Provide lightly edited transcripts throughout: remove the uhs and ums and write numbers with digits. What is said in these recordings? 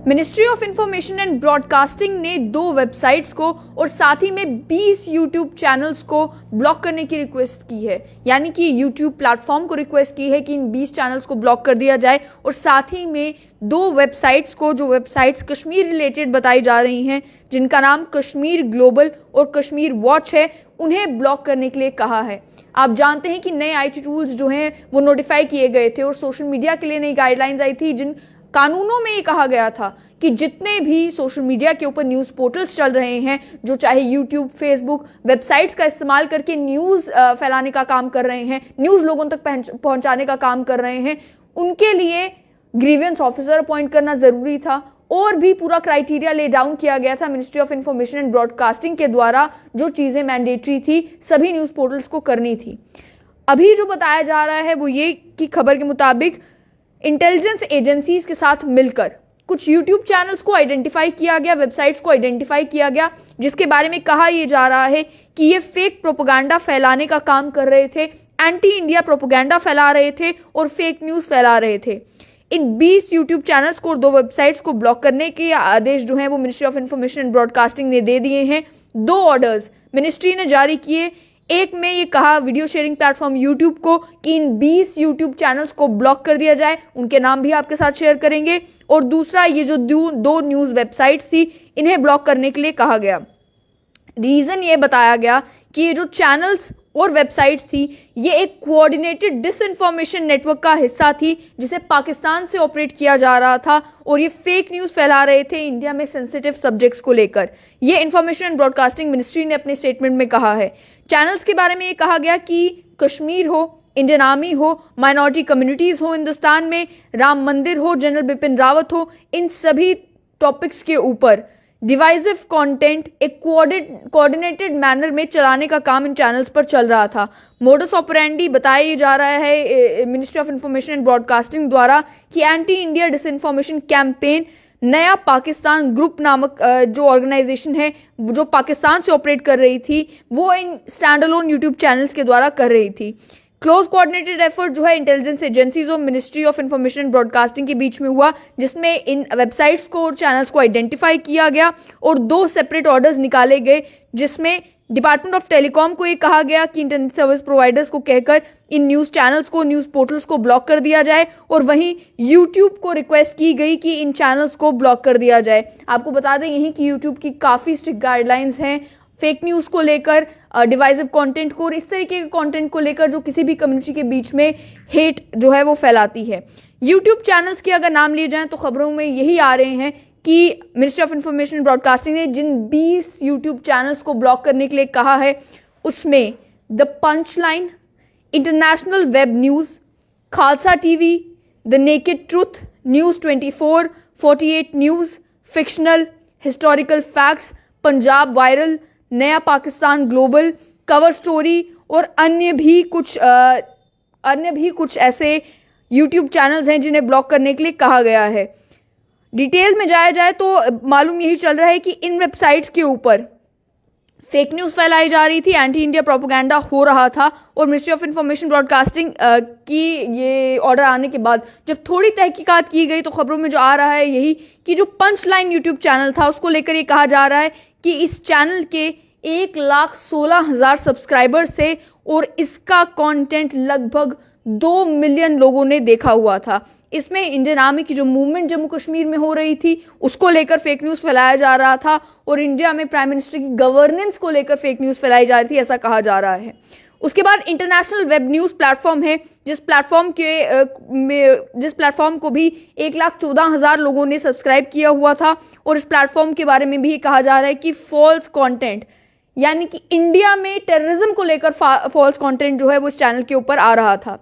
Ministry of information and broadcasting ने 2 websites को और साथ ही में 20 यूट्यूब चैनल्स को ब्लॉक करने की रिक्वेस्ट की है। यानी कि यूट्यूब प्लेटफॉर्म को रिक्वेस्ट की है कि इन 20 चैनल्स को ब्लॉक कर दिया जाए और साथ ही में 2 वेबसाइट्स को, जो वेबसाइट्स कश्मीर रिलेटेड बताई जा रही हैं, जिनका नाम कश्मीर ग्लोबल और कश्मीर वॉच है, उन्हें ब्लॉक करने के लिए कहा है। आप जानते हैं कि नए आईटी टूल्स जो हैं वो नोटिफाई किए गए थे और सोशल मीडिया के लिए नई गाइडलाइंस आई थी, जिन कानूनों में ये कहा गया था कि जितने भी सोशल मीडिया के ऊपर न्यूज़ पोर्टल्स चल रहे हैं, जो चाहे यूट्यूब, फेसबुक, वेबसाइट्स का इस्तेमाल करके न्यूज़ फैलाने का काम कर रहे हैं, न्यूज़ लोगों तक पहुंचाने का काम कर रहे हैं, उनके लिए ग्रीवेंस ऑफिसर अपॉइंट करना ज़रूरी था। और भी पूरा क्राइटेरिया ले डाउन किया गया था ministry of information and broadcasting के द्वारा, जो चीज़ें मैंडेटरी थी सभी न्यूज़ पोर्टल्स को करनी थी। अभी जो बताया जा रहा है वो ये कि खबर के मुताबिक इंटेलिजेंस एजेंसीज के साथ मिलकर कुछ यूट्यूब चैनल्स को आइडेंटिफाई किया गया, वेबसाइट्स को आइडेंटिफाई किया गया, जिसके बारे में कहा यह जा रहा है कि ये फेक प्रोपेगेंडा फैलाने का काम कर रहे थे, एंटी इंडिया प्रोपेगेंडा फैला रहे थे और फेक न्यूज़ फैला रहे थे। इन 20 यूट्यूब चैनल्स को और 2 वेबसाइट्स को ब्लॉक करने के आदेश जो हैं वो ministry of information and broadcasting ने दे दिए हैं। 2 ऑर्डर्स मिनिस्ट्री ने जारी किए। एक में ये कहा वीडियो शेयरिंग प्लेटफॉर्म यूट्यूब को कि इन 20 यूट्यूब चैनल्स को ब्लॉक कर दिया जाए, उनके नाम भी आपके साथ शेयर करेंगे। और दूसरा, ये जो 2 न्यूज़ वेबसाइट्स थी, इन्हें ब्लॉक करने के लिए कहा गया। रीज़न ये बताया गया कि ये जो चैनल्स और वेबसाइट्स थी, ये एक कोऑर्डिनेटेड डिसइंफॉर्मेशन नेटवर्क का हिस्सा थी, जिसे पाकिस्तान से ऑपरेट किया जा रहा था और ये फेक न्यूज़ फैला रहे थे इंडिया में सेंसिटिव सब्जेक्ट्स को लेकर। ये इंफॉर्मेशन एंड ब्रॉडकास्टिंग मिनिस्ट्री ने अपने स्टेटमेंट में कहा है। चैनल्स के बारे में ये कहा गया कि कश्मीर हो, इंडियन आर्मी हो, माइनॉरिटी कम्युनिटीज़ हो हिंदुस्तान में, राम मंदिर हो, जनरल बिपिन रावत हो, इन सभी टॉपिक्स के ऊपर डिवाइसिव कंटेंट एक कोऑर्डिनेटेड मैनर में चलाने का काम इन चैनल्स पर चल रहा था। मोडस ऑपरेंडी बताया जा रहा है ministry of information and broadcasting द्वारा कि एंटी इंडिया डिसइंफॉर्मेशन कैंपेन नया पाकिस्तान ग्रुप नामक जो ऑर्गेनाइजेशन है, जो पाकिस्तान से ऑपरेट कर रही थी, वो in stand alone YouTube channels के द्वारा कर रही थी। क्लोज कोऑर्डिनेटेड एफर्ट जो है इंटेलिजेंस एजेंसीज और ministry of information and broadcasting के बीच में हुआ, जिसमें इन वेबसाइट्स को और चैनल्स को आइडेंटिफाई किया गया और 2 सेपरेट ऑर्डर्स निकाले गए, जिसमें डिपार्टमेंट ऑफ टेलीकॉम को ये कहा गया कि इंटरनेट सर्विस प्रोवाइडर्स को कहकर इन न्यूज़ चैनल्स को, न्यूज़ पोर्टल्स को ब्लॉक कर दिया जाए, और वहीं यूट्यूब को रिक्वेस्ट की गई कि इन चैनल्स को ब्लॉक कर दिया जाए। आपको बता दें यहीं कि यूट्यूब की काफ़ी स्ट्रिक्ट गाइडलाइंस हैं फेक न्यूज़ को लेकर, डिवाइसिव कंटेंट को और इस तरीके के कंटेंट को लेकर जो किसी भी कम्युनिटी के बीच में हेट जो है वो फैलाती है। यूट्यूब चैनल्स के अगर नाम लिए जाएं तो खबरों में यही आ रहे हैं कि ministry of information and broadcasting ने जिन 20 यूट्यूब चैनल्स को ब्लॉक करने के लिए कहा है, उसमें the punch line, international web news, Khalsa TV, the naked truth, news 24, 48 news, fictional, historical facts, Punjab viral, Naya Pakistan global, cover story और अन्य भी कुछ ऐसे यूट्यूब चैनल्स हैं जिन्हें ब्लॉक करने के लिए कहा गया है। डिटेल में जाया जाए तो मालूम यही चल रहा है कि इन वेबसाइट्स के ऊपर फेक न्यूज़ फैलाई जा रही थी, एंटी इंडिया प्रोपेगेंडा हो रहा था, और मिनिस्ट्री ऑफ इंफॉर्मेशन ब्रॉडकास्टिंग की ये ऑर्डर आने के बाद जब थोड़ी तहकीकात की गई तो खबरों में जो आ रहा है यही कि जो पंच लाइन यूट्यूब चैनल था, उसको लेकर ये कहा जा रहा है कि इस चैनल के 1,16,000 सब्सक्राइबर्स थे और इसका कंटेंट लगभग 2 मिलियन लोगों ने देखा हुआ था। इसमें इंडियन आर्मी की जो मूवमेंट जम्मू कश्मीर में हो रही थी उसको लेकर फेक न्यूज़ फैलाया जा रहा था, और इंडिया में प्राइम मिनिस्टर की गवर्नेंस को लेकर फेक न्यूज़ फैलाई जा रही थी, ऐसा कहा जा रहा है। उसके बाद इंटरनेशनल वेब न्यूज़ प्लेटफॉर्म है, जिस प्लेटफॉर्म को भी 1,14,000 लोगों ने सब्सक्राइब किया हुआ था, और इस प्लेटफॉर्म के बारे में भी कहा जा रहा है कि फॉल्स कंटेंट, यानी कि इंडिया में टेररिज्म को लेकर फॉल्स कंटेंट जो है वो इस चैनल के ऊपर आ रहा था।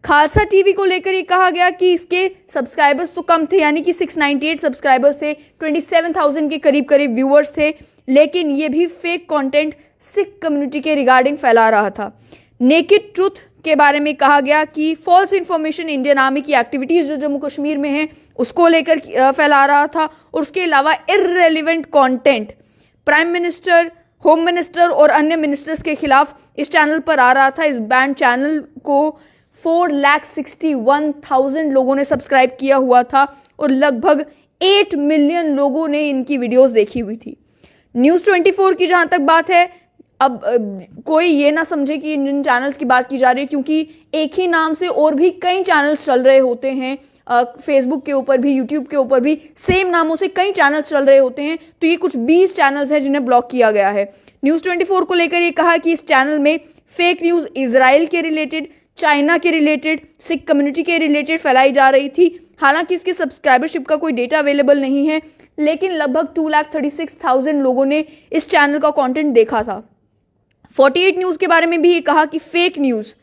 खालसा टीवी को लेकर ये कहा गया कि इसके सब्सक्राइबर्स तो कम थे, यानी कि 698 सब्सक्राइबर्स थे, 27,000 के करीब व्यूअर्स थे, लेकिन ये भी फेक कंटेंट सिख कम्युनिटी के रिगार्डिंग फैला रहा था। नेकेड ट्रूथ के बारे में कहा गया कि फॉल्स इंफॉर्मेशन इंडियन आर्मी की एक्टिविटीज़ जो जम्मू कश्मीर में हैं उसको लेकर फैला रहा था, और उसके अलावा irrelevant content prime minister, home minister और अन्य मिनिस्टर्स के खिलाफ इस चैनल पर आ रहा था। इस बैंड चैनल को 4,61,000 लोगों ने सब्सक्राइब किया हुआ था और लगभग 8 मिलियन लोगों ने इनकी वीडियोस देखी हुई थी। न्यूज़ 24 की जहाँ तक बात है, अब कोई ये ना समझे कि इन जिन चैनल्स की बात की जा रही है, क्योंकि एक ही नाम से और भी कई चैनल्स चल रहे होते हैं, फेसबुक के ऊपर भी, यूट्यूब के ऊपर भी सेम नामों से कई चैनल्स चल रहे होते हैं। तो ये कुछ 20 चैनल्स हैं जिन्हें ब्लॉक किया गया है। न्यूज़ 24 को लेकर ये कहा कि इस चैनल में फेक न्यूज़ इजराइल के रिलेटेड, चाइना के रिलेटेड, सिख कम्युनिटी के रिलेटेड फैलाई जा रही थी। हालांकि इसके सब्सक्राइबरशिप का कोई डेटा अवेलेबल नहीं है, लेकिन लगभग 2,36,000 लोगों ने इस चैनल का कंटेंट देखा था। 48 न्यूज़ के बारे में भी ये कहा कि fake news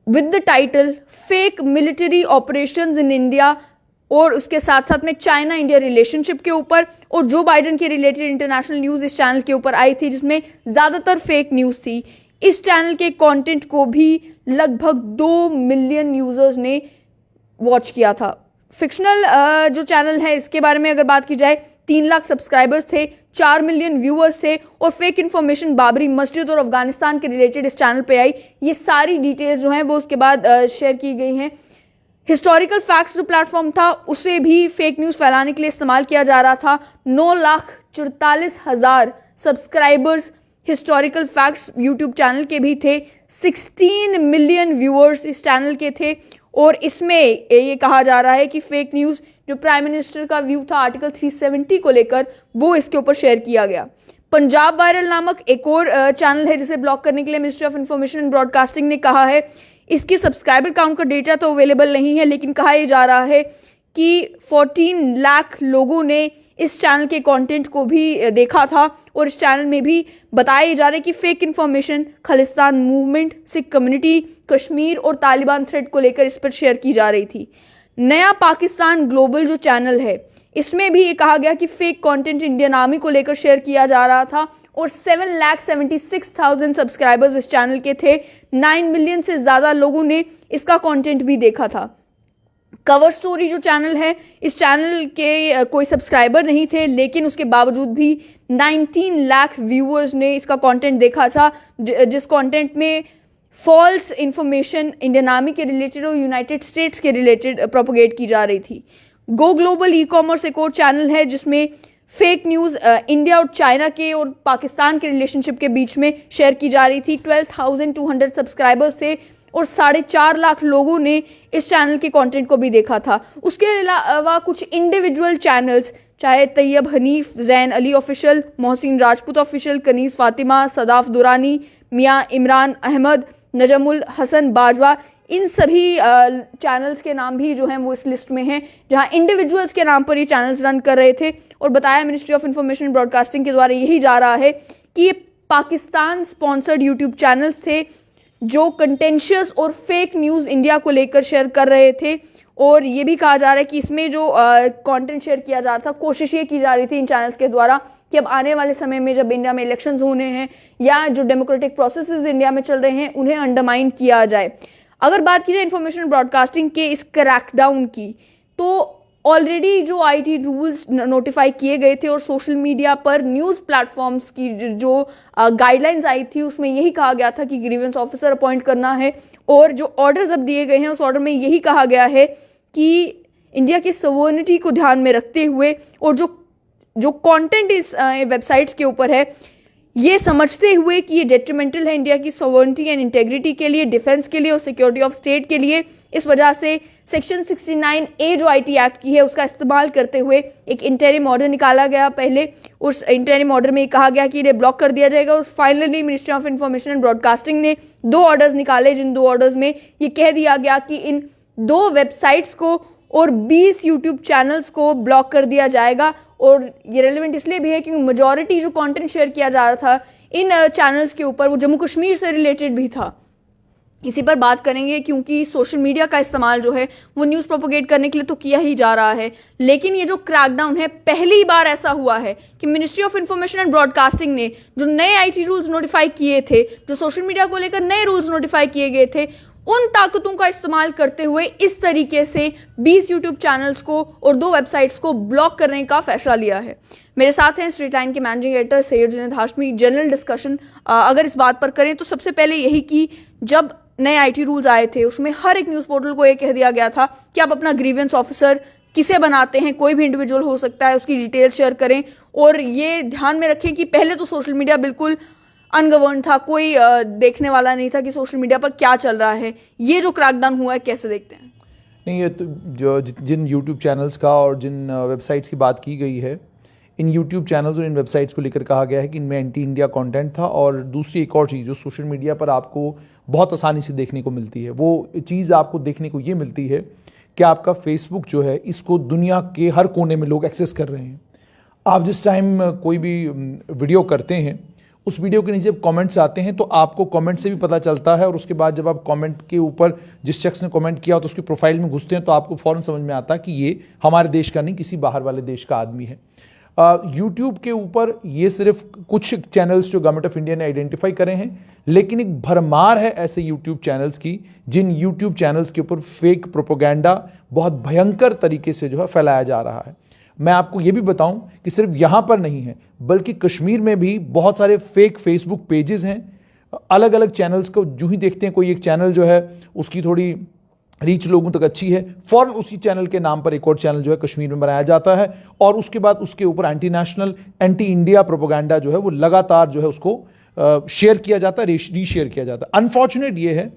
with the title fake military operations in India, और उसके साथ साथ में चाइना इंडिया रिलेशनशिप के ऊपर और जो बाइडेन के रिलेटेड इंटरनेशनल न्यूज़ इस चैनल के ऊपर आई थी, जिसमें ज़्यादातर फेक न्यूज़ थी। इस चैनल के कंटेंट को भी लगभग 2 मिलियन यूजर्स ने वॉच किया था। फिक्शनल जो चैनल है इसके बारे में अगर बात की जाए, 3 लाख सब्सक्राइबर्स थे, 4 मिलियन व्यूअर्स थे, और फेक इन्फॉर्मेशन बाबरी मस्जिद और अफगानिस्तान के रिलेटेड इस चैनल पे आई। ये सारी डिटेल्स जो हैं वो उसके बाद शेयर की गई हैं। हिस्टोरिकल फैक्ट्स जो प्लेटफॉर्म था उसे भी फेक न्यूज़ फैलाने के लिए इस्तेमाल किया जा रहा था। 9,44,000 subscribers historical facts YouTube channel के भी थे। 16 मिलियन व्यूअर्स इस चैनल के थे, और इसमें ये कहा जा रहा है कि फेक न्यूज़ जो प्राइम मिनिस्टर का व्यू था आर्टिकल 370 को लेकर, वो इसके ऊपर शेयर किया गया। पंजाब वायरल नामक एक और चैनल है जिसे ब्लॉक करने के लिए ministry of information and broadcasting ने कहा है, इसके सब्सक्राइबर काउंट का डेटा तो अवेलेबल नहीं है, लेकिन कहा यह जा रहा है कि 14 लाख लोगों ने इस चैनल के कंटेंट को भी देखा था, और इस चैनल में भी बताया जा रहा है कि fake information Khalistan movement, Sikh community, Kashmir और तालिबान थ्रेड को लेकर इस पर शेयर की जा रही थी। नया पाकिस्तान ग्लोबल जो चैनल है, इसमें भी ये कहा गया कि फेक कंटेंट इंडियन आर्मी को लेकर शेयर किया जा रहा था, और 7,76,000 सब्सक्राइबर्स इस चैनल के थे। 9 मिलियन से ज़्यादा लोगों ने इसका कंटेंट भी देखा था। कवर स्टोरी जो चैनल है, इस चैनल के कोई सब्सक्राइबर नहीं थे, लेकिन उसके बावजूद भी 19 लाख व्यूअर्स ने इसका कंटेंट देखा था, जिस कंटेंट में फॉल्स इंफॉर्मेशन इंडियन आर्मी के रिलेटेड और यूनाइटेड स्टेट्स के रिलेटेड प्रोपोगेट की जा रही थी। गो ग्लोबल ई कॉमर्स एक और चैनल है जिसमें फेक न्यूज़ इंडिया और चाइना के और पाकिस्तान के रिलेशनशिप के बीच में शेयर की जा रही थी। 12,200 सब्सक्राइबर्स थे, और 4.5 लाख लोगों ने इस चैनल के कंटेंट को भी देखा था। उसके अलावा कुछ इंडिविजुअल चैनल्स, चाहे तैयब हनीफ, जैन अली ऑफिशियल, मोहसिन राजपूत ऑफिशियल, कनीज़ फातिमा, सदाफ दुरानी, मियाँ इमरान अहमद, नजमुल हसन बाजवा, इन सभी चैनल्स के नाम भी जो हैं वो इस लिस्ट में हैं, जहां इंडिविजुअल्स के नाम पर ये चैनल्स रन कर रहे थे। और बताया ministry of information and broadcasting के द्वारा यही जा रहा है कि ये पाकिस्तान स्पॉन्सर्ड यूट्यूब चैनल्स थे जो कंटेंशियस और फेक न्यूज़ इंडिया को लेकर शेयर कर रहे थे। और ये भी कहा जा रहा है कि इसमें जो कंटेंट शेयर किया जा रहा था, कोशिश ये की जा रही थी इन चैनल्स के द्वारा कि अब आने वाले समय में जब इंडिया में इलेक्शंस होने हैं या जो डेमोक्रेटिक प्रोसेसेस इंडिया में चल रहे हैं, उन्हें अंडरमाइन किया जाए। अगर बात की जाए इंफॉर्मेशन ब्रॉडकास्टिंग के इस क्रैकडाउन की, तो ऑलरेडी जो आईटी रूल्स नोटिफाई किए गए थे और सोशल मीडिया पर न्यूज़ प्लेटफॉर्म्स की जो गाइडलाइंस आई थी, उसमें यही कहा गया था कि ग्रीवेंस ऑफिसर अपॉइंट करना है। और जो ऑर्डर्स अब दिए गए हैं, उस ऑर्डर में यही कहा गया है कि इंडिया की सवर्निटी को ध्यान में रखते हुए और जो कंटेंट इस वेबसाइट्स के ऊपर है, ये समझते हुए कि ये डेट्रीमेंटल है इंडिया की सॉवरेनिटी एंड इंटेग्रिटी के लिए, डिफेंस के लिए और सिक्योरिटी ऑफ स्टेट के लिए, इस वजह से सेक्शन 69A जो आईटी एक्ट की है उसका इस्तेमाल करते हुए एक इंटरिम ऑर्डर निकाला गया। पहले उस इंटरिम ऑर्डर में कहा गया कि इन्हें ब्लॉक कर दिया जाएगा। और finally ministry of information and broadcasting ने 2 ऑर्डर्स निकाले, जिन 2 ऑर्डर्स में ये कह दिया गया कि इन 2 वेबसाइट्स को और 20 यूट्यूब चैनल्स को ब्लॉक कर दिया जाएगा। और ये रेलिवेंट इसलिए भी है क्योंकि मेजॉरिटी जो कंटेंट शेयर किया जा रहा था इन चैनल्स के ऊपर वो जम्मू कश्मीर से रिलेटेड भी था। इसी पर बात करेंगे क्योंकि सोशल मीडिया का इस्तेमाल जो है वो न्यूज़ प्रोपोगेट करने के लिए तो किया ही जा रहा है, लेकिन ये जो क्रैकडाउन है, पहली बार ऐसा हुआ है कि ministry of information and broadcasting ने जो नए आईटी रूल्स नोटिफाई किए थे, जो सोशल मीडिया को लेकर नए रूल्स नोटिफाई किए गए थे, उन ताकतों का इस्तेमाल करते हुए इस तरीके से 20 यूट्यूब चैनल्स को और 2 वेबसाइट्स को ब्लॉक करने का फैसला लिया है। मेरे साथ हैं स्ट्रीट लाइन के managing editor Syed Junaid Hashmi. General discussion अगर इस बात पर करें तो सबसे पहले यही कि जब नए आईटी रूल्स आए थे उसमें हर एक न्यूज़ पोर्टल को ये कह दिया गया था कि आप अपना ग्रीवेंस ऑफिसर किसे बनाते हैं, कोई भी इंडिविजुअल हो सकता है, उसकी डिटेल शेयर करें। और ये ध्यान में रखें कि पहले तो सोशल मीडिया बिल्कुल अनगवर्न था, कोई देखने वाला नहीं था कि सोशल मीडिया पर क्या चल रहा है। ये जो क्रैकडाउन हुआ है कैसे देखते हैं? नहीं, ये तो जो जिन यूट्यूब चैनल्स का और जिन वेबसाइट्स की बात की गई है, इन यूट्यूब चैनल्स और इन वेबसाइट्स को लेकर कहा गया है कि इनमें एंटी इंडिया कंटेंट था। और दूसरी एक और चीज़ जो सोशल मीडिया पर आपको बहुत आसानी से देखने को मिलती है, वो चीज़ आपको देखने को ये मिलती है कि आपका फेसबुक जो है, इसको दुनिया के हर कोने में लोग एक्सेस कर रहे हैं। आप जिस टाइम कोई भी वीडियो करते हैं, उस वीडियो के नीचे जब कमेंट्स आते हैं तो आपको कमेंट से भी पता चलता है, और उसके बाद जब आप कमेंट के ऊपर जिस शख्स ने कमेंट किया तो उसकी प्रोफाइल में घुसते हैं तो आपको फ़ौरन समझ में आता है कि ये हमारे देश का नहीं, किसी बाहर वाले देश का आदमी है। यूट्यूब के ऊपर ये सिर्फ कुछ चैनल्स जो गवर्नमेंट ऑफ इंडिया ने आइडेंटिफाई करे हैं, लेकिन एक भरमार है ऐसे यूट्यूब चैनल्स की, जिन यूट्यूब चैनल्स के ऊपर फेक प्रोपोगेंडा बहुत भयंकर तरीके से जो है फैलाया जा रहा है। मैं आपको ये भी बताऊं कि सिर्फ यहाँ पर नहीं है, बल्कि कश्मीर में भी बहुत सारे फेक फेसबुक पेजेस हैं। अलग अलग चैनल्स को जो ही देखते हैं, कोई एक चैनल जो है उसकी थोड़ी रीच लोगों तक अच्छी है, फ़ौरन उसी चैनल के नाम पर एक और चैनल जो है कश्मीर में बनाया जाता है, और उसके बाद उसके ऊपर anti national, anti India propaganda जो है वो लगातार जो है उसको शेयर किया जाता है, रीशेयर किया जाता है। अनफॉर्चुनेट ये है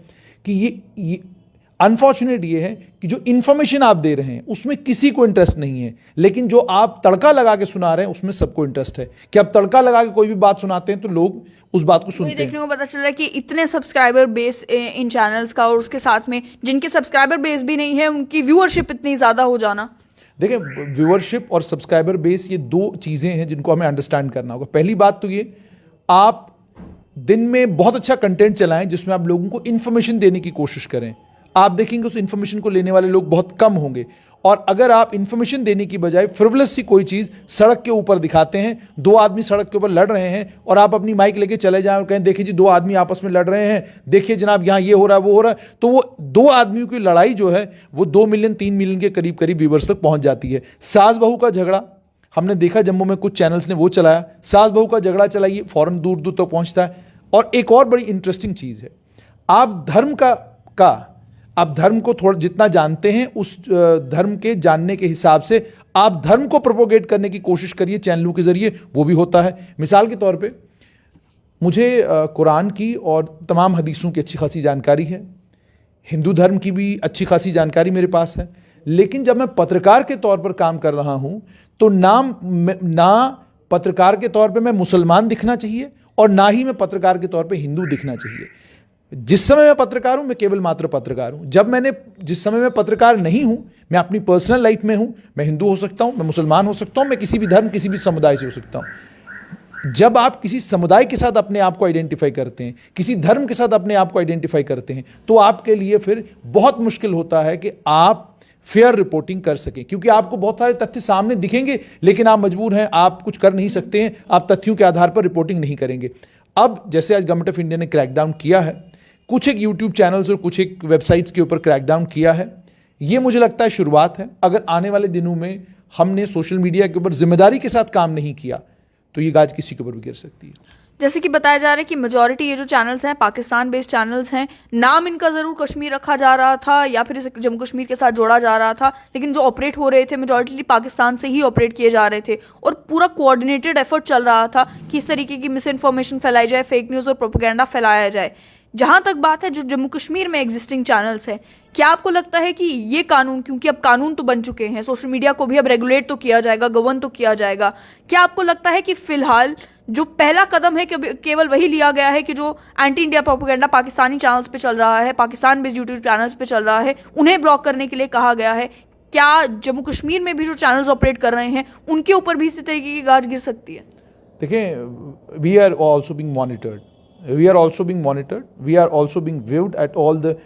कि जो इन्फॉर्मेशन आप दे रहे हैं उसमें किसी को इंटरेस्ट नहीं है, लेकिन जो आप तड़का लगा के सुना रहे हैं उसमें सबको इंटरेस्ट है कि आप तड़का लगा के कोई भी बात सुनाते हैं तो लोग उस बात को सुनते हैं। देखने को पता चल रहा है कि इतने सब्सक्राइबर बेस इन चैनल्स का, और उसके साथ में जिनके सब्सक्राइबर बेस भी नहीं है उनकी व्यूअरशिप इतनी ज़्यादा हो जाना। देखिए, व्यूअरशिप और सब्सक्राइबर बेस ये दो चीज़ें हैं जिनको हमें अंडरस्टैंड करना होगा। पहली बात तो ये, आप दिन में बहुत अच्छा कंटेंट चलाएं जिसमें आप लोगों को इन्फॉर्मेशन देने की कोशिश करें। आप देखेंगे उस इन्फॉर्मेशन को लेने वाले लोग बहुत कम होंगे, और अगर आप इन्फॉर्मेशन देने की बजाय फ्रिवलेस सी कोई चीज़ सड़क के ऊपर दिखाते हैं, दो आदमी सड़क के ऊपर लड़ रहे हैं और आप अपनी माइक लेके चले जाएं और कहें देखिए जी दो आदमी आपस में लड़ रहे हैं, देखिए जनाब यहाँ ये हो रहा है वो हो रहा है, तो वो दो आदमियों की लड़ाई जो है वो 2 मिलियन 3 मिलियन के करीब करीब व्यूअर्स तक पहुँच जाती है। सास बहू का झगड़ा हमने देखा, जम्मू में कुछ चैनल्स ने वो चलाया, सास बहू का झगड़ा चलाइए, फ़ौरन दूर दूर तक पहुँचता है। और एक और बड़ी इंटरेस्टिंग चीज़ है, आप धर्म को थोड़ा जितना जानते हैं, उस धर्म के जानने के हिसाब से आप धर्म को प्रोपोगेट करने की कोशिश करिए चैनलों के जरिए, वो भी होता है। मिसाल के तौर पे मुझे कुरान की और तमाम हदीसों की अच्छी खासी जानकारी है, हिंदू धर्म की भी अच्छी खासी जानकारी मेरे पास है, लेकिन जब मैं पत्रकार के तौर पर काम कर रहा हूं तो ना पत्रकार के तौर पे मैं मुसलमान दिखना चाहिए और ना ही मैं पत्रकार के तौर पे हिंदू दिखना चाहिए। जिस समय मैं पत्रकार हूं, मैं केवल मात्र पत्रकार हूं। जिस समय मैं पत्रकार नहीं हूं, मैं अपनी पर्सनल लाइफ में हूं, मैं हिंदू हो सकता हूं, मैं मुसलमान हो सकता हूं, मैं किसी भी धर्म, किसी भी समुदाय से हो सकता हूं। जब आप किसी समुदाय के साथ अपने आप को आइडेंटिफाई करते हैं, किसी धर्म के साथ अपने आप को आइडेंटिफाई करते हैं, तो आपके लिए फिर बहुत मुश्किल होता है कि आप फेयर रिपोर्टिंग कर सकें, क्योंकि आपको बहुत सारे तथ्य सामने दिखेंगे, लेकिन आप मजबूर हैं, आप कुछ कर नहीं सकते हैं, आप तथ्यों के आधार पर रिपोर्टिंग नहीं करेंगे। अब जैसे आज गवर्नमेंट ऑफ इंडिया ने क्रैकडाउन किया है, कुछ एक यूट्यूब चैनल्स और कुछ एक वेबसाइट्स के ऊपर क्रैकडाउन किया है, ये मुझे लगता है शुरुआत है। अगर आने वाले दिनों में हमने सोशल मीडिया के ऊपर जिम्मेदारी के साथ काम नहीं किया तो ये गाज किसी के ऊपर भी गिर सकती है। जैसे कि बताया जा रहा है कि मेजॉरिटी ये जो चैनल्स हैं पाकिस्तान बेस्ड चैनल्स हैं, नाम इनका ज़रूर कश्मीर रखा जा रहा था या फिर इसे जम्मू कश्मीर के साथ जोड़ा जा रहा था, लेकिन जो ऑपरेट हो रहे थे मेजॉरिटी पाकिस्तान से ही ऑपरेट किए जा रहे थे, और पूरा कोऑर्डिनेटेड एफर्ट चल रहा था कि इस तरीके की मिस इन्फॉर्मेशन फैलाई जाए, फेक न्यूज़ और प्रोपेगेंडा फैलाया जाए। जहाँ तक बात है जो जम्मू कश्मीर में एग्जिस्टिंग चैनल्स हैं, क्या आपको लगता है कि ये कानून, क्योंकि अब कानून तो बन चुके हैं, सोशल मीडिया को भी अब रेगुलेट तो किया जाएगा, गवर्न तो किया जाएगा, क्या आपको लगता है कि फिलहाल जो पहला कदम है केवल वही लिया गया है कि जो anti India propaganda Pakistani channels पे चल रहा है, पाकिस्तान बेस्ड यूट्यूब चैनल्स पे चल रहा है, उन्हें ब्लॉक करने के लिए कहा गया है? क्या जम्मू कश्मीर में भी जो चैनल्स ऑपरेट कर रहे हैं उनके ऊपर भी इसी तरीके की गाज गिर सकती है? देखिए, we are also being monitored, we are also being monitored, we are also being viewed at all the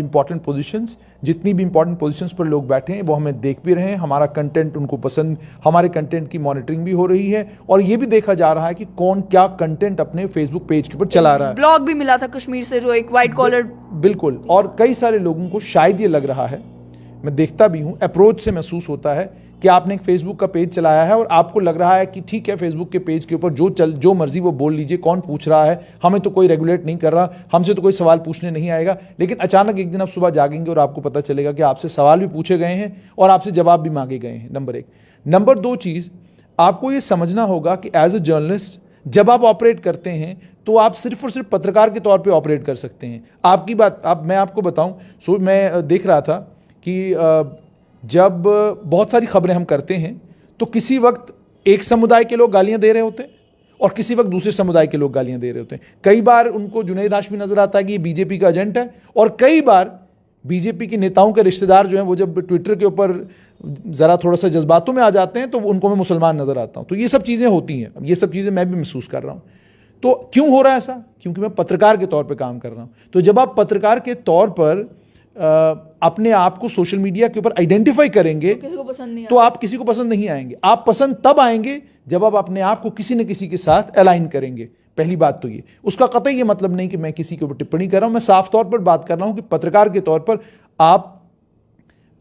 important positions। जितनी भी important positions पर लोग बैठे हैं वो हमें देख भी रहे हैं, हमारा कंटेंट उनको पसंद, हमारे कंटेंट की मॉनिटरिंग भी हो रही है, और ये भी देखा जा रहा है कि कौन क्या कंटेंट अपने फेसबुक पेज के ऊपर चला रहा है। ब्लॉग भी मिला था कश्मीर से, जो एक वाइट कॉलर, बिल्कुल, और कई सारे लोगों को शायद ये लग रहा है, मैं देखता भी हूँ, अप्रोच से महसूस होता है कि आपने एक फेसबुक का पेज चलाया है और आपको लग रहा है कि ठीक है, फेसबुक के पेज के ऊपर जो मर्जी वो बोल लीजिए, कौन पूछ रहा है, हमें तो कोई रेगुलेट नहीं कर रहा, हमसे तो कोई सवाल पूछने नहीं आएगा। लेकिन अचानक एक दिन आप सुबह जागेंगे और आपको पता चलेगा कि आपसे सवाल भी पूछे गए हैं और आपसे जवाब भी मांगे गए हैं। नंबर 1। नंबर 2 चीज़ आपको ये समझना होगा कि एज अ जर्नलिस्ट जब आप ऑपरेट करते हैं तो आप सिर्फ और सिर्फ पत्रकार के तौर पे ऑपरेट कर सकते हैं। आपकी बात मैं आपको बताऊं, मैं देख रहा था कि जब बहुत सारी खबरें हम करते हैं तो किसी वक्त एक समुदाय के लोग गालियां दे रहे होते हैं और किसी वक्त दूसरे समुदाय के लोग गालियां दे रहे होते हैं। कई बार उनको जुनैद हाशमी नजर आता है कि ये बीजेपी का एजेंट है, और कई बार बीजेपी के नेताओं के रिश्तेदार जो हैं वो जब ट्विटर के ऊपर ज़रा थोड़ा सा जज्बातों में आ जाते हैं तो उनको मैं मुसलमान नज़र आता हूँ। तो ये सब चीज़ें होती हैं, ये सब चीज़ें मैं भी महसूस कर रहा हूँ। तो क्यों हो रहा है ऐसा? क्योंकि मैं पत्रकार के तौर पे काम कर रहा हूँ। तो जब आप पत्रकार के तौर पर अपने आप को सोशल मीडिया के ऊपर आइडेंटिफाई करेंगे किसी को पसंद नहीं तो आप किसी को पसंद नहीं आएंगे। आप पसंद तब आएंगे जब आप अपने आप को किसी न किसी के साथ अलाइन करेंगे। पहली बात तो ये, उसका कतई ये मतलब नहीं कि मैं किसी के ऊपर टिप्पणी कर रहा हूं, मैं साफ तौर पर बात कर रहा हूं कि पत्रकार के तौर पर आप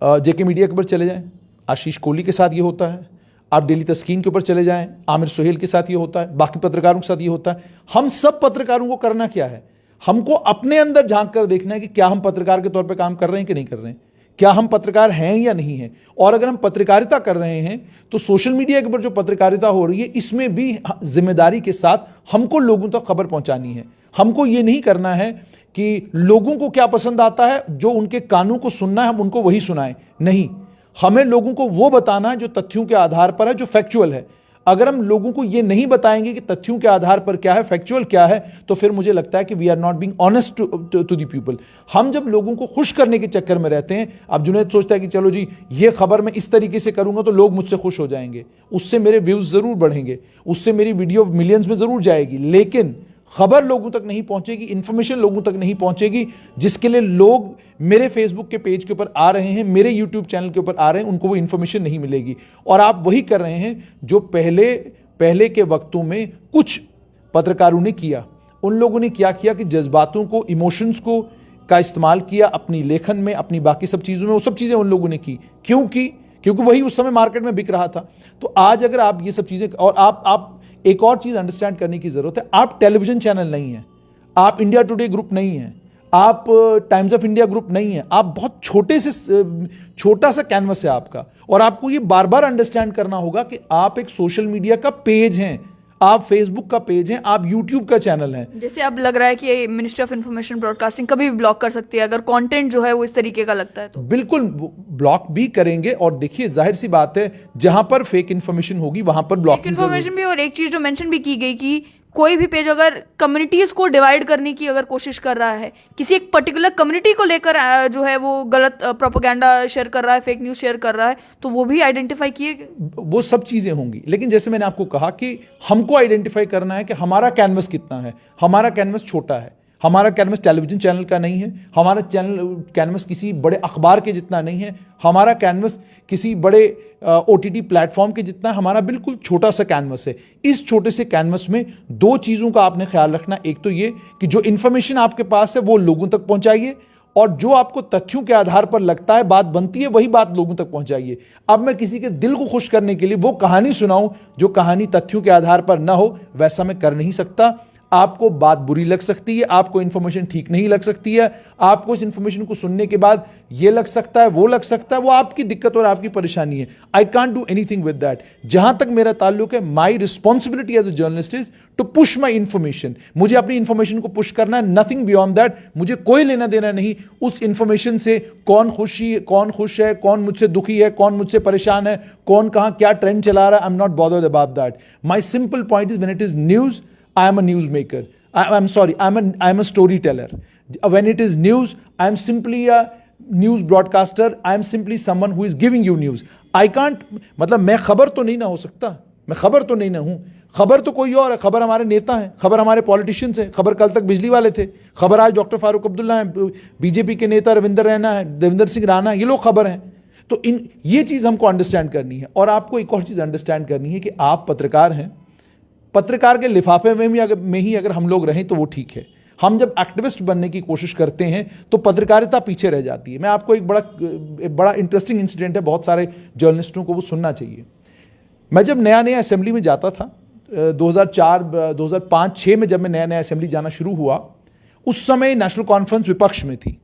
जेके मीडिया के ऊपर चले जाएं, आशीष कोहली के साथ ये होता है। आप डेली तस्कीन के ऊपर चले जाएं, आमिर सुहेल के साथ ये होता है, बाकी पत्रकारों के साथ ये होता है। हम सब पत्रकारों को करना क्या है? हमको अपने अंदर झांक कर देखना है कि क्या हम पत्रकार के तौर पर काम कर रहे हैं कि नहीं कर रहे हैं, क्या हम पत्रकार हैं या नहीं हैं। और अगर हम पत्रकारिता कर रहे हैं तो सोशल मीडिया के ऊपर जो पत्रकारिता हो रही है इसमें भी जिम्मेदारी के साथ हमको लोगों तक खबर पहुंचानी है। हमको ये नहीं करना है कि लोगों को क्या पसंद आता है, जो उनके कानों को सुनना है हम उनको वही सुनाएं। नहीं, हमें लोगों को वो बताना है जो तथ्यों के आधार पर है, जो फैक्चुअल है। अगर हम लोगों को ये नहीं बताएंगे कि तथ्यों के आधार पर क्या है, फैक्चुअल क्या है, तो फिर मुझे लगता है कि we are not being honest to the people. हम जब लोगों को खुश करने के चक्कर में रहते हैं, अब जुनैद सोचता है कि चलो जी ये खबर मैं इस तरीके से करूंगा तो लोग मुझसे खुश हो जाएंगे, उससे मेरे व्यूज जरूर बढ़ेंगे, उससे मेरी वीडियो मिलियंस में जरूर जाएगी, लेकिन खबर लोगों तक नहीं पहुंचेगी, इंफॉर्मेशन लोगों तक नहीं पहुंचेगी, जिसके लिए लोग मेरे फेसबुक के पेज के ऊपर आ रहे हैं, मेरे यूट्यूब चैनल के ऊपर आ रहे हैं, उनको वो इंफॉर्मेशन नहीं मिलेगी। और आप वही कर रहे हैं जो पहले के वक्तों में कुछ पत्रकारों ने किया। उन लोगों ने क्या किया कि जज्बातों को, इमोशंस को का इस्तेमाल किया अपनी लेखन में, अपनी बाकी सब चीज़ों में। वो सब चीज़ें उन लोगों ने की क्योंकि वही उस समय मार्केट में बिक रहा था। तो आज अगर आप ये सब चीज़ें, और आप एक और चीज़ अंडरस्टैंड करने की ज़रूरत है, आप टेलीविज़न चैनल नहीं हैं, आप इंडिया टुडे ग्रुप नहीं हैं, आप टाइम्स ऑफ इंडिया ग्रुप नहीं है, आप बहुत छोटा सा कैनवस है आपका। और आपको ये बार बार अंडरस्टैंड करना होगा कि आप एक सोशल मीडिया का पेज हैं, आप फेसबुक का पेज हैं, आप यूट्यूब का चैनल हैं। जैसे अब लग रहा है कि मिनिस्ट्री ऑफ इंफॉर्मेशन ब्रॉडकास्टिंग कभी भी ब्लॉक कर सकती है अगर कंटेंट जो है वो इस तरीके का लगता है तो। बिल्कुल ब्लॉक भी करेंगे। और देखिए, जाहिर सी बात है, जहां पर फेक इन्फॉर्मेशन होगी वहां पर ब्लॉक इन्फॉर्मेशन भी। और एक चीज जो मेंशन भी की गई कि कोई भी पेज अगर कम्युनिटीज को डिवाइड करने की अगर कोशिश कर रहा है, किसी एक पर्टिकुलर कम्युनिटी को लेकर जो है वो गलत प्रोपेगेंडा शेयर कर रहा है, फेक न्यूज शेयर कर रहा है, तो वो भी आइडेंटिफाई किए गए। वो सब चीज़ें होंगी। लेकिन जैसे मैंने आपको कहा कि हमको आइडेंटिफाई करना है कि हमारा कैनवस कितना है। हमारा कैनवस छोटा है, हमारा कैनवस टेलीविजन चैनल का नहीं है, हमारा कैनवस किसी बड़े अखबार के जितना नहीं है, हमारा कैनवस किसी बड़े OTT प्लेटफॉर्म के जितना, हमारा बिल्कुल छोटा सा कैनवस है। इस छोटे से कैनवस में दो चीज़ों का आपने ख्याल रखना। एक तो ये कि जो इन्फॉर्मेशन आपके पास है वो लोगों तक पहुंचाइए, और जो आपको तथ्यों के आधार पर लगता है बात बनती है वही बात लोगों तक पहुंचाइए। अब मैं किसी के दिल को खुश करने के लिए वो कहानी सुनाऊं जो कहानी तथ्यों के आधार पर ना हो, वैसा मैं कर नहीं सकता। आपको बात बुरी लग सकती है, आपको इन्फॉर्मेशन ठीक नहीं लग सकती है, आपको इस इन्फॉर्मेशन को सुनने के बाद ये लग सकता है, वो लग सकता है, वो आपकी दिक्कत और आपकी परेशानी है। I can't do anything with that. जहां तक मेरा ताल्लुक है, my responsibility as a journalist is to push my information. मुझे अपनी इन्फॉर्मेशन को पुश करना है, नथिंग बियॉन्ड दैट। मुझे कोई लेना देना नहीं उस इन्फॉर्मेशन से, कौन खुश है, कौन मुझसे दुखी है, कौन मुझसे परेशान है, कौन कहां क्या ट्रेंड चला रहा है। I am not bothered about that. My simple point is when it is news, I am a newsmaker. I am a storyteller. When it is news, I am simply a news broadcaster. I am simply someone who is giving you news. I can't, मतलब मैं खबर तो नहीं ना हो सकता, मैं खबर तो नहीं ना हूँ। खबर तो कोई और है, खबर हमारे नेता हैं, खबर हमारे पॉलिटिशियंस हैं, खबर कल तक बिजली वाले थे, खबर आज डॉक्टर फारूक अब्दुल्ला हैं, बीजेपी के नेता रविंदर सिंह राणा है, ये लोग खबर हैं। तो ये चीज़ हमको अंडरस्टैंड करनी है। और आपको एक और चीज़ अंडरस्टैंड करनी है कि आप पत्रकार हैं, पत्रकार के लिफाफे में ही अगर हम लोग रहें तो वो ठीक है। हम जब एक्टिविस्ट बनने की कोशिश करते हैं तो पत्रकारिता पीछे रह जाती है। मैं आपको एक बड़ा इंटरेस्टिंग इंसिडेंट है, बहुत सारे जर्नलिस्टों को वो सुनना चाहिए। मैं जब नया नया असेंबली में जाता था 2004 2005-6 में, जब मैं नया नया असेंबली जाना शुरू हुआ, उस समय नेशनल कॉन्फ्रेंस विपक्ष में थी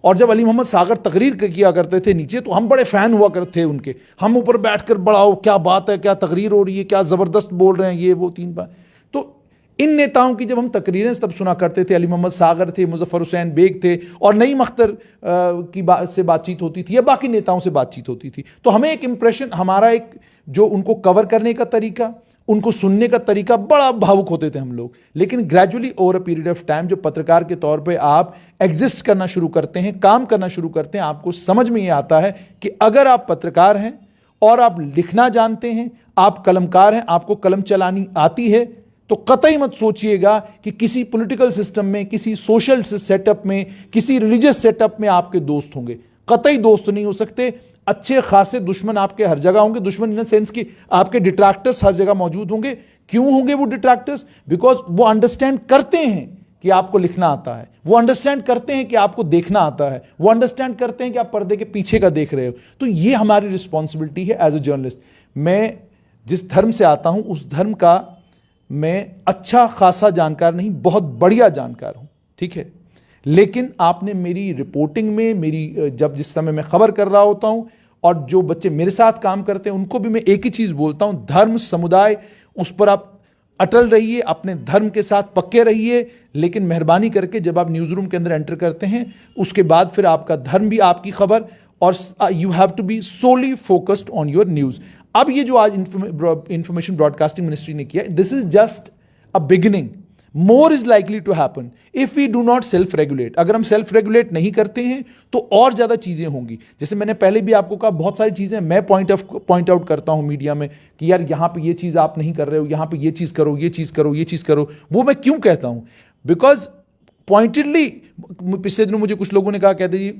और जब अली मोहम्मद सागर तकरीर किया करते थे नीचे, तो हम बड़े फैन हुआ करते थे उनके। हम ऊपर बैठकर बड़ा क्या बात है, क्या तकरीर हो रही है, क्या ज़बरदस्त बोल रहे हैं, ये वो 3 बार। तो इन नेताओं की जब हम तकरीरें तब सुना करते थे, अली मोहम्मद सागर थे, मुजफ्फर हुसैन बेग थे और नईम अख्तर की से बातचीत होती थी या बाकी नेताओं से बातचीत होती थी, तो हमें एक इम्प्रेशन, हमारा एक जो उनको कवर करने का तरीका, उनको सुनने का तरीका, बड़ा भावुक होते थे हम लोग। लेकिन gradually over a period of time, जो पत्रकार के तौर पे आप एग्जिस्ट करना शुरू करते हैं, काम करना शुरू करते हैं, आपको समझ में ये आता है कि अगर आप पत्रकार हैं और आप लिखना जानते हैं, आप कलमकार हैं, आपको कलम चलानी आती है, तो कतई मत सोचिएगा कि किसी पॉलिटिकल सिस्टम में, किसी सोशल सेटअप में, किसी रिलीजियस सेटअप में आपके दोस्त होंगे। कतई दोस्त नहीं हो सकते। अच्छे खासे दुश्मन आपके हर जगह होंगे। दुश्मन इन द सेंस कि आपके डिट्रैक्टर्स हर जगह मौजूद होंगे। क्यों होंगे वो डिट्रैक्टर्स? बिकॉज वो अंडरस्टैंड करते हैं कि आपको लिखना आता है, वो अंडरस्टैंड करते हैं कि आपको देखना आता है, वो अंडरस्टैंड करते हैं कि आप पर्दे के पीछे का देख रहे हो। तो ये हमारी रिस्पॉन्सिबिलिटी है एज अ जर्नलिस्ट। मैं जिस धर्म से आता हूं, उस धर्म का मैं अच्छा खासा जानकार नहीं, बहुत बढ़िया जानकार हूं, ठीक है। लेकिन आपने मेरी रिपोर्टिंग में, मेरी जब जिस समय मैं खबर कर रहा होता हूं और जो बच्चे मेरे साथ काम करते हैं, उनको भी मैं एक ही चीज बोलता हूं, धर्म समुदाय, उस पर आप अटल रहिए, अपने धर्म के साथ पक्के रहिए। लेकिन मेहरबानी करके जब आप न्यूज़ रूम के अंदर एंटर करते हैं, उसके बाद फिर आपका धर्म भी आपकी खबर, और you have to be solely focused on your news. अब ये जो आज इंफॉर्मेशन ब्रॉडकास्टिंग मिनिस्ट्री ने किया, this is just a beginning. More is likely to happen if we do not self regulate. अगर हम सेल्फ रेगुलेट नहीं करते हैं तो और ज्यादा चीजें होंगी। जैसे मैंने पहले भी आपको कहा, बहुत सारी चीजें मैं पॉइंट आउट करता हूं मीडिया में कि यार यहां पे ये चीज आप नहीं कर रहे हो, यहां पे ये चीज करो, ये चीज करो, ये चीज करो। वो मैं क्यों कहता हूं? बिकॉज पॉइंटेडली पिछले दिनों मुझे कुछ लोगों ने कहा, कहते जी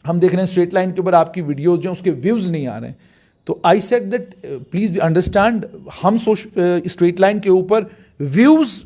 हम देख रहे हैं स्ट्रेट लाइन के ऊपर आपकी वीडियोज जो उसके व्यूज नहीं आ रहे हैं। तो I said that please understand, हम स्ट्रेट लाइन के ऊपर व्यूज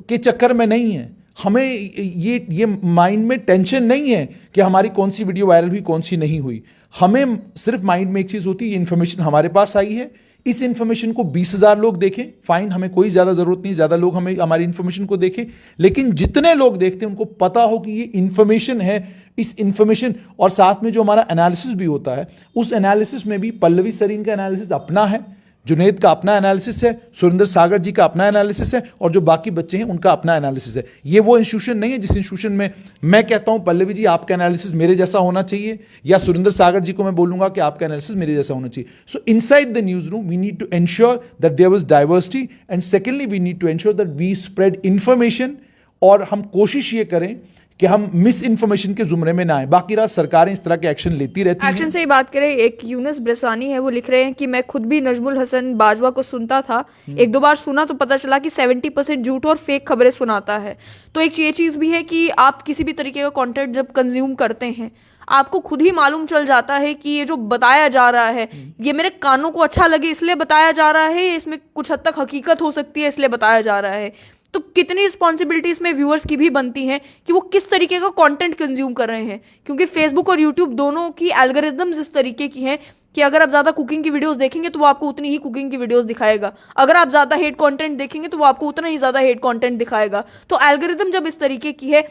के चक्कर में नहीं है। हमें ये माइंड में टेंशन नहीं है कि हमारी कौन सी वीडियो वायरल हुई, कौन सी नहीं हुई। हमें सिर्फ माइंड में एक चीज होती है, ये इन्फॉर्मेशन हमारे पास आई है, इस इन्फॉर्मेशन को 20,000 लोग देखें, फाइन, हमें कोई ज्यादा जरूरत नहीं, ज्यादा लोग हमें हमारी इन्फॉर्मेशन को देखें, लेकिन जितने लोग देखते हैं उनको पता हो कि ये इन्फॉर्मेशन है। इस इन्फॉर्मेशन और साथ में जो हमारा एनालिसिस भी होता है, उस एनालिसिस में भी पल्लवी सरीन का एनालिसिस अपना है, जुनेद का अपना एनालिसिस है, सुरेंद्र सागर जी का अपना एनालिसिस है, और जो बाकी बच्चे हैं उनका अपना एनालिसिस है। ये वो इंस्टीट्यूशन नहीं है जिस इंस्टीट्यूशन में मैं कहता हूं पल्लवी जी आपका एनालिसिस मेरे जैसा होना चाहिए, या सुरेंद्र सागर जी को मैं बोलूंगा कि आपका एनालिसिस मेरे जैसा होना चाहिए। So inside the news room we need to ensure that there was diversity, and secondly we need to ensure that we spread information, और हम कोशिश ये करें कि हम मिस इन्फॉर्मेशन के जुमरे में ना आए। बाकी रात सरकारें इस तरह के एक्शन लेती रहती हैं। एक्शन से ही बात करें, एक यूनुस ब्रसानी है, वो लिख रहे हैं कि मैं खुद भी नजमुल हसन बाजवा को सुनता था, एक दो बार सुना तो पता चला कि 70% झूठ और फेक खबरें सुनाता है। तो एक ये चीज़ भी है कि आप किसी भी तरीके का कंटेंट जब कंज्यूम करते हैं, आपको खुद ही मालूम चल जाता है कि ये जो बताया जा रहा है, ये मेरे कानों को अच्छा लगे इसलिए बताया जा रहा है, इसमें कुछ हद तक हकीकत हो सकती है इसलिए बताया जा रहा है। तो कितनी रिस्पॉन्सिबिलिटी इसमें व्यूअर्स की भी बनती है कि वो किस तरीके का कंटेंट कंज्यूम कर रहे हैं, क्योंकि फेसबुक और यूट्यूब दोनों की एल्गोरिदम्स इस तरीके की हैं कि अगर आप ज़्यादा कुकिंग की वीडियोस देखेंगे तो वो आपको उतनी ही कुकिंग की वीडियोस दिखाएगा, अगर आप ज़्यादा हेट कंटेंट देखेंगे तो वो आपको उतना ही ज़्यादा हेट कंटेंट दिखाएगा। तो एल्गोरिदम जब इस तरीके की है,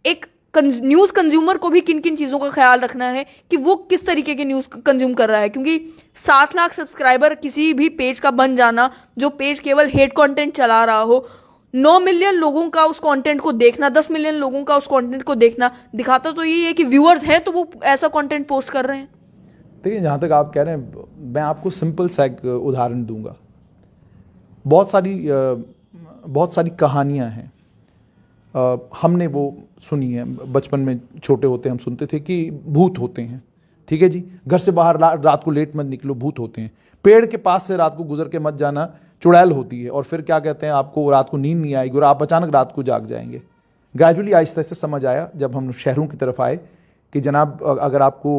एक न्यूज़ कंज्यूमर को भी किन किन चीज़ों का ख्याल रखना है कि वो किस तरीके की न्यूज़ कंज्यूम कर रहा है, क्योंकि 7 लाख सब्सक्राइबर किसी भी पेज का बन जाना, जो पेज केवल हेट कंटेंट चला रहा हो, 9 मिलियन लोगों का उस कंटेंट को देखना, 10 मिलियन लोगों का उस कंटेंट को देखना, दिखाता तो ये है कि व्यूअर्स हैं तो वो ऐसा कंटेंट पोस्ट कर रहे हैं। देखिए, जहाँ तक आप कह रहे हैं, मैं आपको सिंपल सा एक उदाहरण दूंगा। बहुत सारी कहानियाँ हैं, हमने वो सुनी है, बचपन में छोटे होते हम सुनते थे कि भूत होते हैं, ठीक है जी, घर से बाहर रात को लेट मत निकलो, भूत होते हैं, पेड़ के पास से रात को गुजर के मत जाना, चुड़ैल होती है, और फिर क्या कहते हैं, आपको रात को नींद नहीं आएगी और आप अचानक रात को जाग जाएंगे। ग्रेजुअली आहिस्ता आहिस्ता समझ आया जब हम शहरों की तरफ आए कि जनाब अगर आपको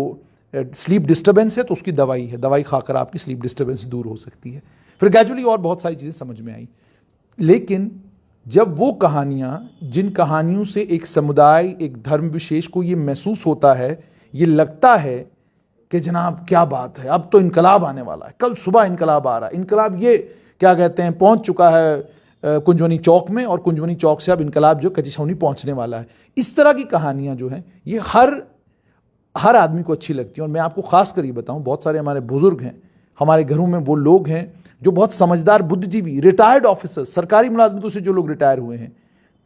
स्लीप डिस्टर्बेंस है तो उसकी दवाई है, दवाई खाकर आपकी स्लीप डिस्टर्बेंस दूर हो सकती है। फिर ग्रेजुअली और बहुत सारी चीज़ें समझ में आई। लेकिन जब वो कहानियाँ, जिन कहानियों से एक समुदाय, एक धर्म विशेष को ये महसूस होता है, ये लगता है कि जनाब क्या बात है, अब तो इनकलाब आने वाला है, कल सुबह इनकलाब आ रहा है, इनकलाब ये क्या कहते हैं पहुंच चुका है कुंजवनी चौक में, और कुंजवनी चौक से अब इनकलाब जो कच्ची छावनी पहुंचने वाला है। इस तरह की कहानियां जो हैं ये हर आदमी को अच्छी लगती हैं। और मैं आपको खास कर ये बताऊं, बहुत सारे हमारे बुजुर्ग हैं, हमारे घरों में वो लोग हैं जो बहुत समझदार, बुद्धिजीवी, रिटायर्ड ऑफिसर्स, सरकारी मुलाजमतों से जो लोग रिटायर हुए हैं,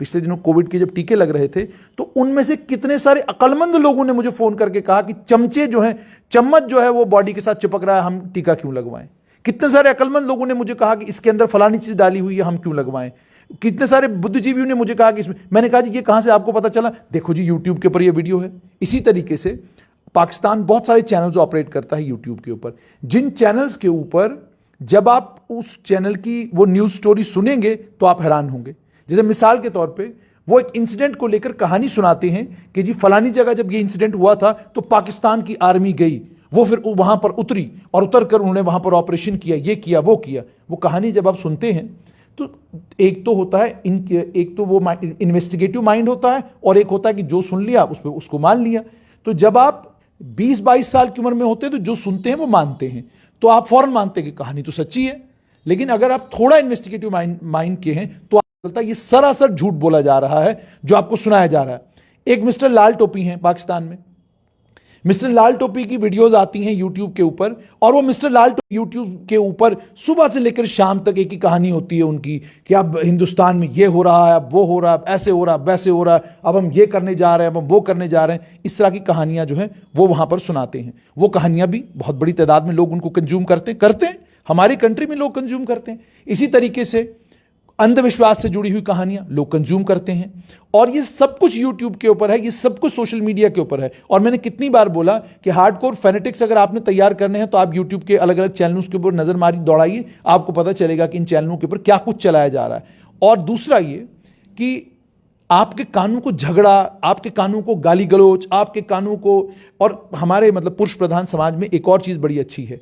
पिछले दिनों कोविड के जब टीके लग रहे थे तो उनमें से कितने सारे अक्लमंद लोगों ने मुझे फोन करके कहा कि चमचे जो हैं, चम्मच जो है वो बॉडी के साथ चिपक रहा है, हम टीका क्यों लगवाएं। कितने सारे अक्लमंद लोगों ने मुझे कहा कि इसके अंदर फलानी चीज डाली हुई है, हम क्यों लगवाएं। कितने सारे बुद्धिजीवियों ने मुझे कहा कि इसमें, मैंने कहा जी ये कहां से आपको पता चला, देखो जी यूट्यूब के ऊपर ये वीडियो है। इसी तरीके से पाकिस्तान बहुत सारे चैनल्स ऑपरेट करता है यूट्यूब के ऊपर, जिन चैनल्स के ऊपर जब आप उस चैनल की वो न्यूज स्टोरी सुनेंगे तो आप हैरान होंगे। जैसे मिसाल के तौर पे वो एक इंसिडेंट को लेकर कहानी सुनाते हैं कि जी फलानी जगह जब ये इंसिडेंट हुआ था तो पाकिस्तान की आर्मी गई, वो फिर वहां पर उतरी और उतर कर उन्होंने वहां पर ऑपरेशन किया, ये किया वो किया। वो कहानी जब आप सुनते हैं तो एक तो होता है एक तो वो इन्वेस्टिगेटिव माइंड होता है, और एक होता है कि जो सुन लिया उस पर उसको मान लिया। तो जब आप 20-22 साल की उम्र में होते हैं तो जो सुनते हैं वो मानते हैं, तो आप फौरन मानते हैं कि कहानी तो सच्ची है। लेकिन अगर आप थोड़ा इन्वेस्टिगेटिव माइंड के हैं तो आपको लगता है ये सरासर झूठ बोला जा रहा है जो आपको सुनाया जा रहा है। एक मिस्टर लाल टोपी हैं पाकिस्तान में, मिस्टर लाल टोपी की वीडियोस आती हैं यूट्यूब के ऊपर, और वो मिस्टर लाल टोपी यूट्यूब के ऊपर सुबह से लेकर शाम तक एक ही कहानी होती है उनकी कि अब हिंदुस्तान में ये हो रहा है, अब वो हो रहा है, ऐसे हो रहा है, वैसे हो रहा है, अब हम ये करने जा रहे हैं, अब हम वो करने जा रहे हैं। इस तरह की कहानियां जो हैं वो वहां पर सुनाते हैं। वो कहानियां भी बहुत बड़ी तादाद में लोग उनको कंज्यूम करते हैं, हमारी कंट्री में लोग कंज्यूम करते हैं। इसी तरीके से अंधविश्वास से जुड़ी हुई कहानियां लोग कंज्यूम करते हैं, और ये सब कुछ यूट्यूब के ऊपर है, ये सब कुछ सोशल मीडिया के ऊपर है। और मैंने कितनी बार बोला कि हार्डकोर फैनेटिक्स अगर आपने तैयार करने हैं तो आप यूट्यूब के अलग अलग चैनलों के ऊपर नजर मारी दौड़ाइए, आपको पता चलेगा कि इन चैनलों के ऊपर क्या कुछ चलाया जा रहा है। और दूसरा ये कि आपके कानों को झगड़ा, आपके कानों को गाली गलौज, आपके कानों को, और हमारे मतलब पुरुष प्रधान समाज में एक और चीज बड़ी अच्छी है,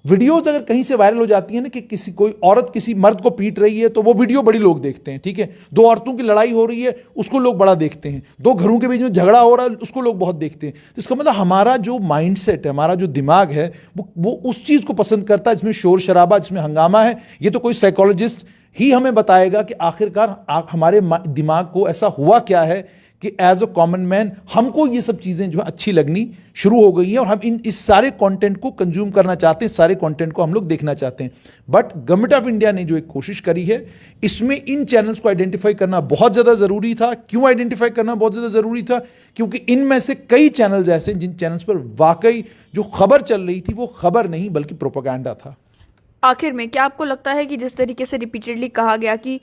वीडियोस अगर कहीं से वायरल हो जाती है ना कि किसी कोई औरत किसी मर्द को पीट रही है तो वो वीडियो बड़ी लोग देखते हैं, ठीक है। दो औरतों की लड़ाई हो रही है उसको लोग बड़ा देखते हैं, दो घरों के बीच में झगड़ा हो रहा है उसको लोग बहुत देखते हैं। तो इसका मतलब हमारा जो माइंडसेट है, हमारा जो दिमाग है वो उस चीज़ को पसंद करता है जिसमें शोर शराबा, जिसमें हंगामा है। ये तो कोई साइकोलॉजिस्ट ही हमें बताएगा कि आखिरकार हमारे दिमाग को ऐसा हुआ क्या है कि एज अ कॉमन मैन हमको ये सब चीज़ें जो है अच्छी लगनी शुरू हो गई हैं, और हम इस सारे कंटेंट को कंज्यूम करना चाहते हैं, सारे कंटेंट को हम लोग देखना चाहते हैं। बट गवर्नमेंट ऑफ इंडिया ने जो एक कोशिश करी है, इसमें इन चैनल्स को आइडेंटिफाई करना बहुत ज़्यादा ज़रूरी था। क्यों आइडेंटिफाई करना बहुत ज़्यादा ज़रूरी था? क्योंकि इनमें से कई चैनल्स ऐसे जिन चैनल्स पर वाकई जो खबर चल रही थी वो खबर नहीं बल्कि प्रोपेगेंडा था। आखिर में क्या आपको लगता है कि जिस तरीके से रिपीटेडली कहा गया कि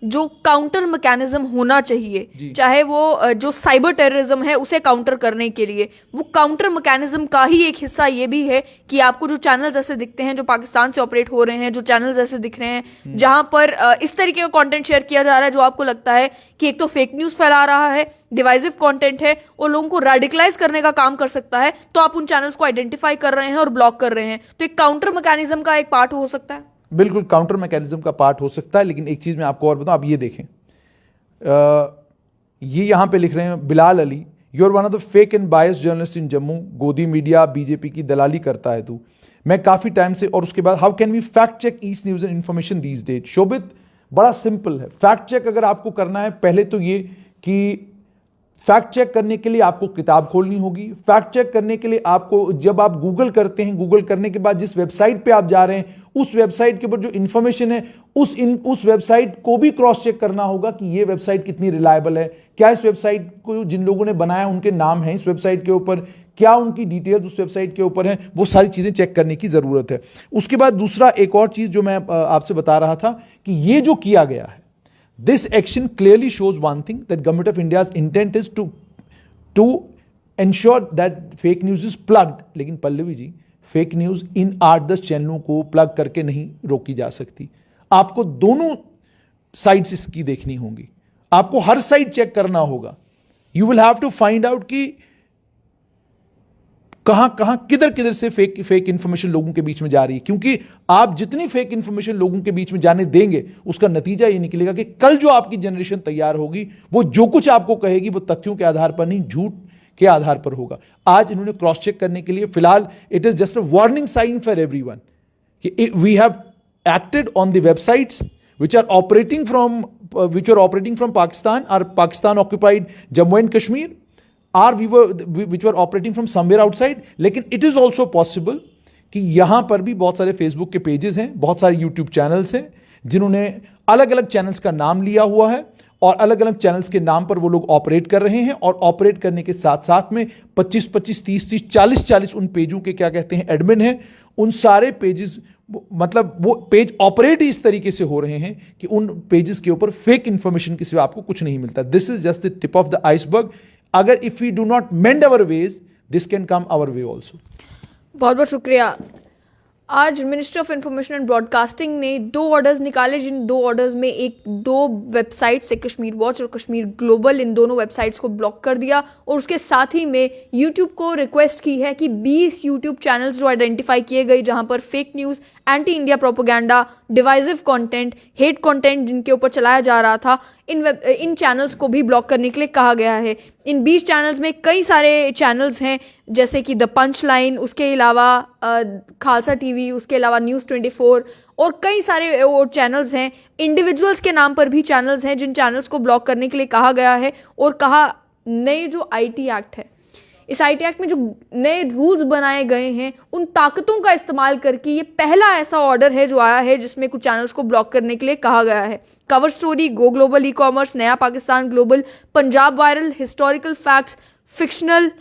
जो काउंटर मैकेनिज्म होना चाहिए, चाहे वो जो साइबर टेररिज्म है उसे काउंटर करने के लिए, वो काउंटर मैकेनिज्म का ही एक हिस्सा ये भी है कि आपको जो चैनल्स ऐसे दिखते हैं जो पाकिस्तान से ऑपरेट हो रहे हैं, जो चैनल्स ऐसे दिख रहे हैं जहां पर इस तरीके का कंटेंट शेयर किया जा रहा है जो आपको लगता है कि एक तो फेक न्यूज़ फैला रहा है, डिवाइसिव कंटेंट है और लोगों को रेडिकलाइज करने का काम कर सकता है, तो आप उन चैनल्स को आइडेंटिफाई कर रहे हैं और ब्लॉक कर रहे हैं। तो एक काउंटर मैकेनिज्म का एक पार्ट हो सकता है। बिल्कुल काउंटर मैकेनिज्म का पार्ट हो सकता है। लेकिन एक चीज़ मैं आपको और बताऊं, आप ये देखें, ये यहाँ पे लिख रहे हैं Bilal Ali, you are one of the fake and bias journalist in Jammu, Godi media BJP की दलाली करता है तू। मैं काफ़ी टाइम से, और उसके बाद how can we fact check each news and information these days. Shobhit, बड़ा सिंपल है। फैक्ट चेक अगर आपको करना है, पहले तो ये कि फैक्ट चेक करने के लिए आपको किताब खोलनी होगी। फैक्ट चेक करने के लिए आपको, जब आप गूगल करते हैं, गूगल करने के बाद जिस वेबसाइट पे आप जा रहे हैं उस वेबसाइट के ऊपर जो इंफॉर्मेशन है उस वेबसाइट को भी क्रॉस चेक करना होगा कि ये वेबसाइट कितनी रिलायबल है, क्या इस वेबसाइट को जिन लोगों ने बनाया उनके नाम हैं इस वेबसाइट के ऊपर, क्या उनकी डिटेल्स उस वेबसाइट के ऊपर हैं, वो सारी चीज़ें चेक करने की ज़रूरत है। उसके बाद दूसरा एक और चीज़ जो मैं आपसे बता रहा था कि ये जो किया गया है, this action clearly shows one thing, that government of India's intent is to ensure that fake news is plugged। लेकिन पल्लवी जी, फेक न्यूज़ इन 8-10 चैनलों को प्लग करके नहीं रोकी जा सकती। आपको दोनों साइड्स इसकी देखनी होंगी, आपको हर साइड चेक करना होगा। You will have to find out कि कहां किधर से फेक इंफॉर्मेशन लोगों के बीच में जा रही है, क्योंकि आप जितनी फेक इंफॉर्मेशन लोगों के बीच में जाने देंगे उसका नतीजा ये निकलेगा कि कल जो आपकी जनरेशन तैयार होगी वो जो कुछ आपको कहेगी वो तथ्यों के आधार पर नहीं, झूठ के आधार पर होगा। आज इन्होंने क्रॉस चेक करने के लिए, फिलहाल it is just a warning sign for everyone कि we have acted on the websites which are operating from Pakistan, or Pakistan occupied Jammu and Kashmir, or which were operating from somewhere outside. लेकिन it is also possible कि यहाँ पर भी बहुत सारे Facebook के pages हैं, बहुत सारे यूट्यूब चैनल्स हैं जिन्होंने अलग अलग चैनल्स का नाम लिया हुआ है और अलग अलग चैनल्स के नाम पर वो लोग ऑपरेट कर रहे हैं, और ऑपरेट करने के साथ साथ में 25-25, 30-30, 40-40 उन पेजों के क्या कहते हैं एडमिन हैं। उन सारे पेजेस, मतलब वो पेज ऑपरेट ही इस तरीके से हो रहे हैं कि उन पेजेस के ऊपर फेक इंफॉर्मेशन के सिवा आपको कुछ नहीं मिलता। This is just the tip of the iceberg. अगर if we do not mend our ways, this can come our way also. बहुत बहुत शुक्रिया। आज ministry of information and broadcasting ने 2 ऑर्डर्स निकाले, जिन 2 ऑर्डर्स में 2 वेबसाइट से कश्मीर वॉच और कश्मीर ग्लोबल, इन दोनों वेबसाइट्स को ब्लॉक कर दिया, और उसके साथ ही में यूट्यूब को रिक्वेस्ट की है कि 20 यूट्यूब चैनल्स जो आइडेंटिफाई किए गए जहां पर fake news, anti India propaganda, divisive content, hate content जिनके ऊपर चलाया जा रहा था, इन चैनल्स को भी ब्लॉक करने के लिए कहा गया है। इन 20 चैनल्स में कई सारे चैनल्स हैं, जैसे कि द पंच लाइन, उसके अलावा खालसा टीवी, उसके अलावा न्यूज़ 24, और कई सारे और चैनल्स हैं। इंडिविजुअल्स के नाम पर भी चैनल्स हैं जिन चैनल्स को ब्लॉक करने के लिए कहा गया है, और कहा नए जो आईटी एक्ट है, इस आईटी एक्ट में जो नए रूल्स बनाए गए हैं उन ताकतों का इस्तेमाल करके ये पहला ऐसा ऑर्डर है जो आया है जिसमें कुछ चैनल्स को ब्लॉक करने के लिए कहा गया है। Cover story, go global, e commerce, नया Pakistan global, Punjab viral, historical facts, fictional,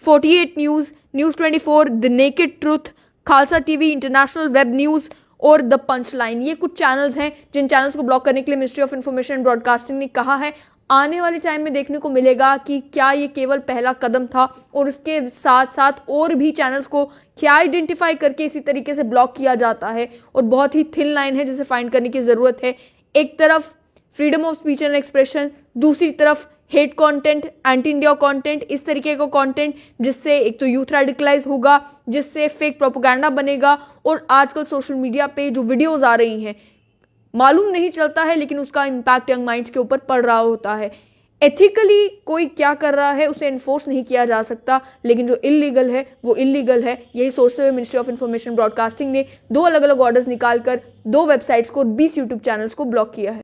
48 news, news 24, the naked truth, Khalsa TV, international web news और द पंच लाइन, ये कुछ चैनल्स हैं जिन चैनल्स को ब्लॉक करने के लिए ministry of information and broadcasting ने कहा है। आने वाले टाइम में देखने को मिलेगा कि क्या ये केवल पहला कदम था, और उसके साथ साथ और भी चैनल्स को क्या आइडेंटिफाई करके इसी तरीके से ब्लॉक किया जाता है, और बहुत ही थिन लाइन है जिसे फाइंड करने की ज़रूरत है। एक तरफ freedom of speech and expression, दूसरी तरफ hate content, anti India content, इस तरीके का कंटेंट जिससे एक तो यूथ रेडिकलाइज होगा, जिससे फेक प्रोपोगंडा बनेगा, और आजकल सोशल मीडिया पे जो वीडियोज़ आ रही हैं मालूम नहीं चलता है लेकिन उसका इम्पैक्ट यंग माइंड्स के ऊपर पड़ रहा होता है। एथिकली कोई क्या कर रहा है उसे इन्फोर्स नहीं किया जा सकता, लेकिन जो इलीगल है वो इलीगल है। यही सोचते हुए मिनिस्ट्री ऑफ इंफॉर्मेशन ब्रॉडकास्टिंग ने 2 अलग अलग ऑर्डर्स निकालकर 2 वेबसाइट्स को और 20 यूट्यूब चैनल्स को ब्लॉक किया है।